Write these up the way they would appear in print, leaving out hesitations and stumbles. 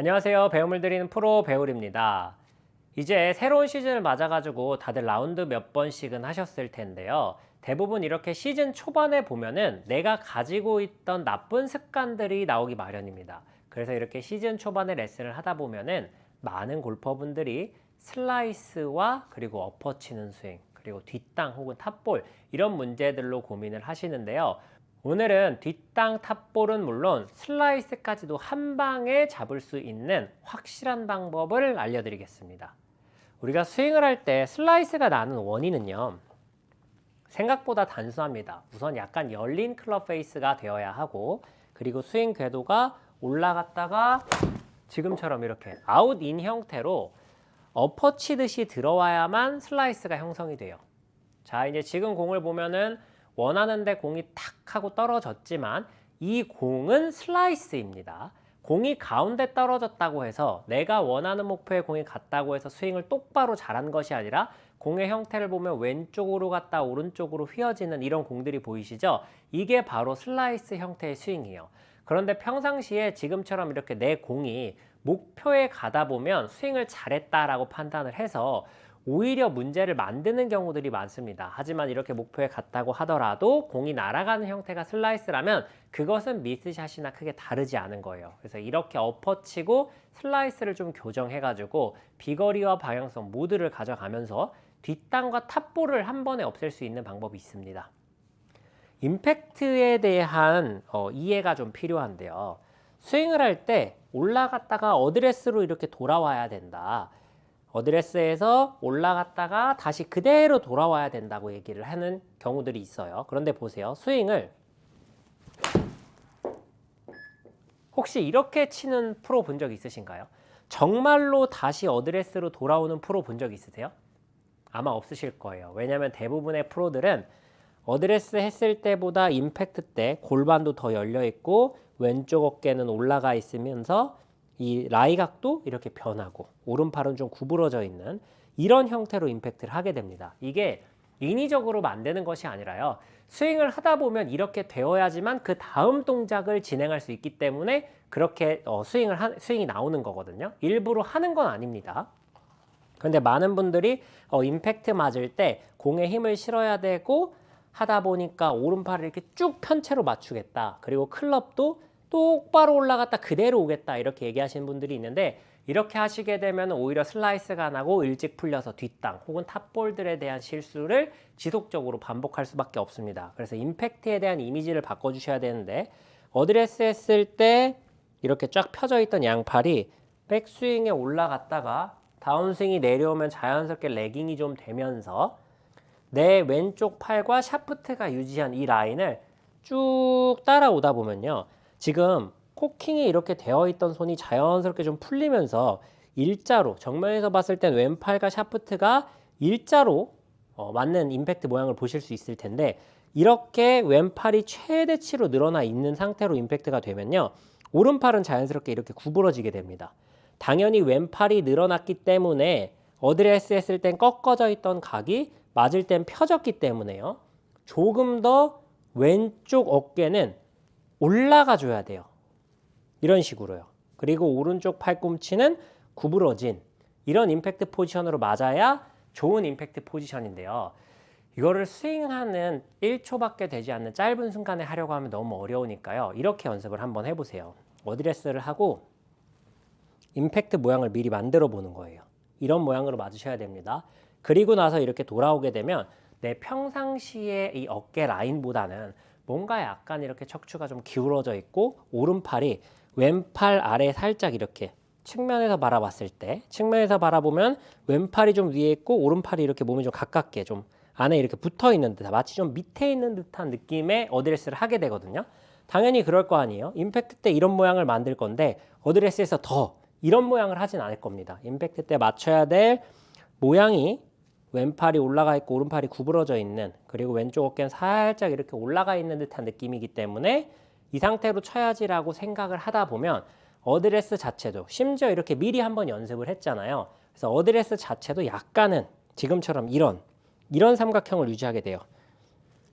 안녕하세요. 배움을 드리는 프로 배울입니다. 이제 새로운 시즌을 맞아가지고 다들 라운드 몇 번씩은 하셨을 텐데요. 대부분 이렇게 시즌 초반에 보면은 내가 가지고 있던 나쁜 습관들이 나오기 마련입니다. 그래서 이렇게 시즌 초반에 레슨을 하다 보면은 많은 골퍼분들이 슬라이스와 그리고 엎어치는 스윙, 그리고 뒷땅 혹은 탑볼 이런 문제들로 고민을 하시는데요. 오늘은 뒷땅 탑볼은 물론 슬라이스까지도 한 방에 잡을 수 있는 확실한 방법을 알려드리겠습니다. 우리가 스윙을 할 때 슬라이스가 나는 원인은요, 생각보다 단순합니다. 우선 약간 열린 클럽 페이스가 되어야 하고, 그리고 스윙 궤도가 올라갔다가 지금처럼 이렇게 아웃인 형태로 엎어치듯이 들어와야만 슬라이스가 형성이 돼요. 자, 이제 지금 공을 보면은 원하는데 공이 탁 하고 떨어졌지만 이 공은 슬라이스입니다. 공이 가운데 떨어졌다고 해서 내가 원하는 목표에 공이 갔다고 해서 스윙을 똑바로 잘한 것이 아니라 공의 형태를 보면 왼쪽으로 갔다 오른쪽으로 휘어지는 이런 공들이 보이시죠? 이게 바로 슬라이스 형태의 스윙이에요. 그런데 평상시에 지금처럼 이렇게 내 공이 목표에 가다 보면 스윙을 잘했다라고 판단을 해서 오히려 문제를 만드는 경우들이 많습니다. 하지만 이렇게 목표에 갔다고 하더라도 공이 날아가는 형태가 슬라이스라면 그것은 미스샷이나 크게 다르지 않은 거예요. 그래서 이렇게 엎어치고 슬라이스를 좀 교정해가지고 비거리와 방향성 모두를 가져가면서 뒷땅과 탑볼을 한 번에 없앨 수 있는 방법이 있습니다. 임팩트에 대한 이해가 좀 필요한데요. 스윙을 할 때 올라갔다가 어드레스로 이렇게 돌아와야 된다. 어드레스에서 올라갔다가 다시 그대로 돌아와야 된다고 얘기를 하는 경우들이 있어요. 그런데 보세요. 스윙을 혹시 이렇게 치는 프로 본 적 있으신가요? 정말로 다시 어드레스로 돌아오는 프로 본 적 있으세요? 아마 없으실 거예요. 왜냐하면 대부분의 프로들은 어드레스 했을 때보다 임팩트 때 골반도 더 열려 있고 왼쪽 어깨는 올라가 있으면서 이 라이각도 이렇게 변하고 오른팔은 좀 구부러져 있는 이런 형태로 임팩트를 하게 됩니다. 이게 인위적으로 만드는 것이 아니라요. 스윙을 하다 보면 이렇게 되어야지만 그 다음 동작을 진행할 수 있기 때문에 그렇게 스윙이 나오는 거거든요. 일부러 하는 건 아닙니다. 그런데 많은 분들이 임팩트 맞을 때 공에 힘을 실어야 되고 하다 보니까 오른팔을 이렇게 쭉 편채로 맞추겠다. 그리고 클럽도 똑바로 올라갔다 그대로 오겠다 이렇게 얘기하시는 분들이 있는데 이렇게 하시게 되면 오히려 슬라이스가 나고 일찍 풀려서 뒷땅 혹은 탑볼들에 대한 실수를 지속적으로 반복할 수밖에 없습니다. 그래서 임팩트에 대한 이미지를 바꿔주셔야 되는데 어드레스 했을 때 이렇게 쫙 펴져 있던 양팔이 백스윙에 올라갔다가 다운스윙이 내려오면 자연스럽게 레깅이 좀 되면서 내 왼쪽 팔과 샤프트가 유지한 이 라인을 쭉 따라오다 보면요. 지금 코킹이 이렇게 되어 있던 손이 자연스럽게 좀 풀리면서 일자로 정면에서 봤을 땐 왼팔과 샤프트가 일자로 맞는 임팩트 모양을 보실 수 있을 텐데 이렇게 왼팔이 최대치로 늘어나 있는 상태로 임팩트가 되면요. 오른팔은 자연스럽게 이렇게 구부러지게 됩니다. 당연히 왼팔이 늘어났기 때문에 어드레스 했을 땐 꺾어져 있던 각이 맞을 땐 펴졌기 때문에요. 조금 더 왼쪽 어깨는 올라가 줘야 돼요. 이런 식으로요. 그리고 오른쪽 팔꿈치는 구부러진 이런 임팩트 포지션으로 맞아야 좋은 임팩트 포지션인데요. 이거를 스윙하는 1초밖에 되지 않는 짧은 순간에 하려고 하면 너무 어려우니까요. 이렇게 연습을 한번 해보세요. 어드레스를 하고 임팩트 모양을 미리 만들어 보는 거예요. 이런 모양으로 맞으셔야 됩니다. 그리고 나서 이렇게 돌아오게 되면 내 평상시의 이 어깨 라인보다는 뭔가 약간 이렇게 척추가 좀 기울어져 있고 오른팔이 왼팔 아래 살짝 이렇게 측면에서 바라봤을 때 측면에서 바라보면 왼팔이 좀 위에 있고 오른팔이 이렇게 몸이 좀 가깝게 좀 안에 이렇게 붙어 있는 듯 마치 좀 밑에 있는 듯한 느낌의 어드레스를 하게 되거든요. 당연히 그럴 거 아니에요. 임팩트 때 이런 모양을 만들 건데 어드레스에서 더 이런 모양을 하진 않을 겁니다. 임팩트 때 맞춰야 될 모양이 왼팔이 올라가 있고 오른팔이 구부러져 있는 그리고 왼쪽 어깨는 살짝 이렇게 올라가 있는 듯한 느낌이기 때문에 이 상태로 쳐야지라고 생각을 하다 보면 어드레스 자체도 심지어 이렇게 미리 한번 연습을 했잖아요. 그래서 어드레스 자체도 약간은 지금처럼 이런 삼각형을 유지하게 돼요.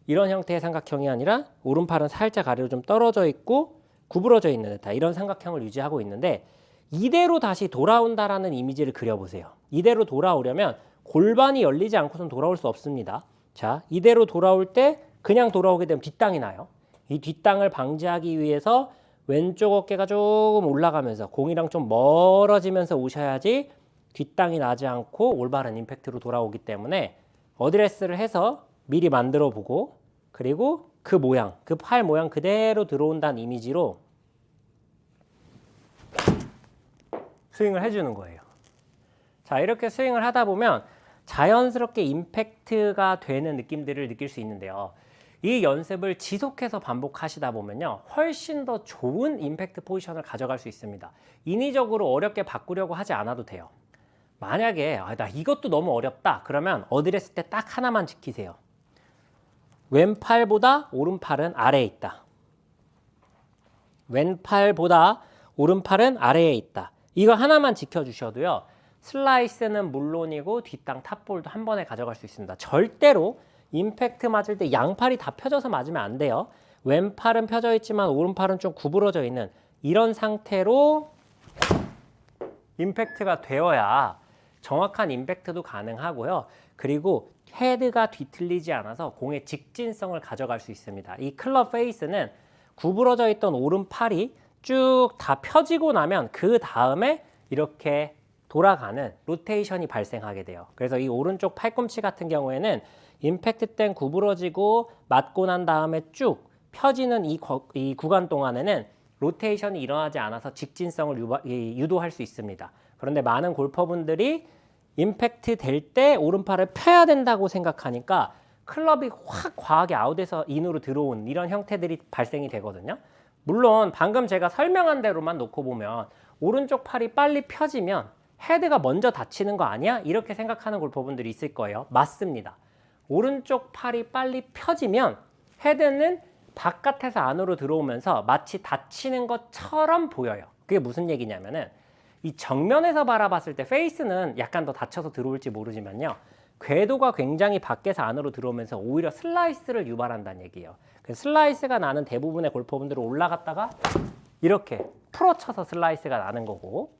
이런 형태의 삼각형이 아니라 오른팔은 살짝 아래로 좀 떨어져 있고 구부러져 있는 듯한 이런 삼각형을 유지하고 있는데 이대로 다시 돌아온다라는 이미지를 그려보세요. 이대로 돌아오려면 골반이 열리지 않고선 돌아올 수 없습니다. 자, 이대로 돌아올 때 그냥 돌아오게 되면 뒷땅이 나요. 이 뒷땅을 방지하기 위해서 왼쪽 어깨가 조금 올라가면서 공이랑 좀 멀어지면서 오셔야지 뒷땅이 나지 않고 올바른 임팩트로 돌아오기 때문에 어드레스를 해서 미리 만들어 보고 그리고 그 모양, 그 팔 모양 그대로 들어온다는 이미지로 스윙을 해주는 거예요. 자, 이렇게 스윙을 하다 보면 자연스럽게 임팩트가 되는 느낌들을 느낄 수 있는데요. 이 연습을 지속해서 반복하시다 보면요, 훨씬 더 좋은 임팩트 포지션을 가져갈 수 있습니다. 인위적으로 어렵게 바꾸려고 하지 않아도 돼요. 만약에 나 이것도 너무 어렵다 그러면 어드레스 때 딱 하나만 지키세요. 왼팔보다 오른팔은 아래에 있다. 왼팔보다 오른팔은 아래에 있다. 이거 하나만 지켜주셔도요, 슬라이스는 물론이고 뒷땅 탑볼도 한 번에 가져갈 수 있습니다. 절대로 임팩트 맞을 때 양팔이 다 펴져서 맞으면 안 돼요. 왼팔은 펴져 있지만 오른팔은 좀 구부러져 있는 이런 상태로 임팩트가 되어야 정확한 임팩트도 가능하고요. 그리고 헤드가 뒤틀리지 않아서 공의 직진성을 가져갈 수 있습니다. 이 클럽 페이스는 구부러져 있던 오른팔이 쭉 다 펴지고 나면 그 다음에 이렇게 돌아가는 로테이션이 발생하게 돼요. 그래서 이 오른쪽 팔꿈치 같은 경우에는 임팩트 땐 구부러지고 맞고 난 다음에 쭉 펴지는 이 구간 동안에는 로테이션이 일어나지 않아서 직진성을 유도할 수 있습니다. 그런데 많은 골퍼분들이 임팩트 될 때 오른팔을 펴야 된다고 생각하니까 클럽이 확 과하게 아웃에서 인으로 들어온 이런 형태들이 발생이 되거든요. 물론 방금 제가 설명한 대로만 놓고 보면 오른쪽 팔이 빨리 펴지면 헤드가 먼저 닫히는 거 아니야? 이렇게 생각하는 골퍼분들이 있을 거예요. 맞습니다. 오른쪽 팔이 빨리 펴지면 헤드는 바깥에서 안으로 들어오면서 마치 닫히는 것처럼 보여요. 그게 무슨 얘기냐면은 이 정면에서 바라봤을 때 페이스는 약간 더 닫혀서 들어올지 모르지만요, 궤도가 굉장히 밖에서 안으로 들어오면서 오히려 슬라이스를 유발한다는 얘기예요. 그래서 슬라이스가 나는 대부분의 골퍼분들은 올라갔다가 이렇게 풀어쳐서 슬라이스가 나는 거고,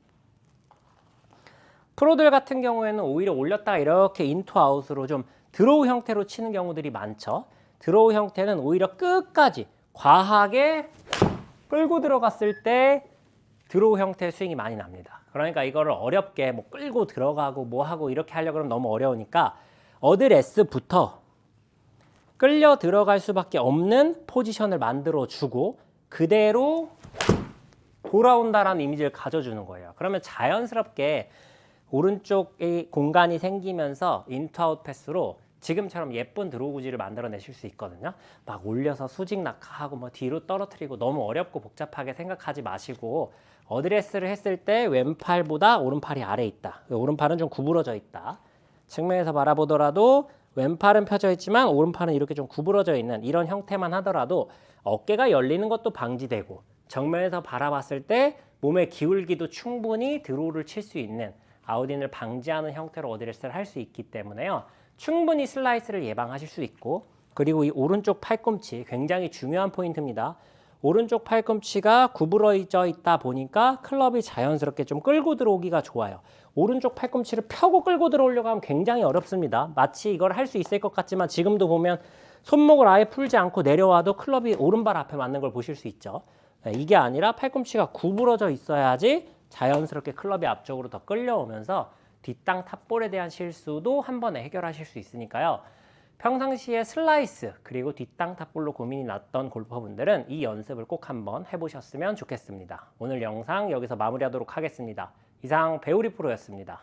프로들 같은 경우에는 오히려 올렸다가 이렇게 인투 아웃으로 좀 드로우 형태로 치는 경우들이 많죠. 드로우 형태는 오히려 끝까지 과하게 끌고 들어갔을 때 드로우 형태의 스윙이 많이 납니다. 그러니까 이거를 어렵게 뭐 끌고 들어가고 뭐 하고 이렇게 하려고 하면 너무 어려우니까 어드레스부터 끌려 들어갈 수밖에 없는 포지션을 만들어 주고 그대로 돌아온다라는 이미지를 가져주는 거예요. 그러면 자연스럽게 오른쪽에 공간이 생기면서 인투아웃 패스로 지금처럼 예쁜 드로우 구질을 만들어내실 수 있거든요. 막 올려서 수직 낙하하고 뭐 뒤로 떨어뜨리고 너무 어렵고 복잡하게 생각하지 마시고 어드레스를 했을 때 왼팔보다 오른팔이 아래에 있다. 오른팔은 좀 구부러져 있다. 측면에서 바라보더라도 왼팔은 펴져 있지만 오른팔은 이렇게 좀 구부러져 있는 이런 형태만 하더라도 어깨가 열리는 것도 방지되고 정면에서 바라봤을 때 몸의 기울기도 충분히 드로우를 칠 수 있는 아웃인을 방지하는 형태로 어드레스를 할 수 있기 때문에요. 충분히 슬라이스를 예방하실 수 있고, 그리고 이 오른쪽 팔꿈치 굉장히 중요한 포인트입니다. 오른쪽 팔꿈치가 구부러져 있다 보니까 클럽이 자연스럽게 좀 끌고 들어오기가 좋아요. 오른쪽 팔꿈치를 펴고 끌고 들어오려고 하면 굉장히 어렵습니다. 마치 이걸 할 수 있을 것 같지만 지금도 보면 손목을 아예 풀지 않고 내려와도 클럽이 오른발 앞에 맞는 걸 보실 수 있죠. 이게 아니라 팔꿈치가 구부러져 있어야지 자연스럽게 클럽이 앞쪽으로 더 끌려오면서 뒷땅 탑볼에 대한 실수도 한 번에 해결하실 수 있으니까요. 평상시에 슬라이스 그리고 뒷땅 탑볼로 고민이 났던 골퍼분들은 이 연습을 꼭 한번 해보셨으면 좋겠습니다. 오늘 영상 여기서 마무리하도록 하겠습니다. 이상 배우리 프로였습니다.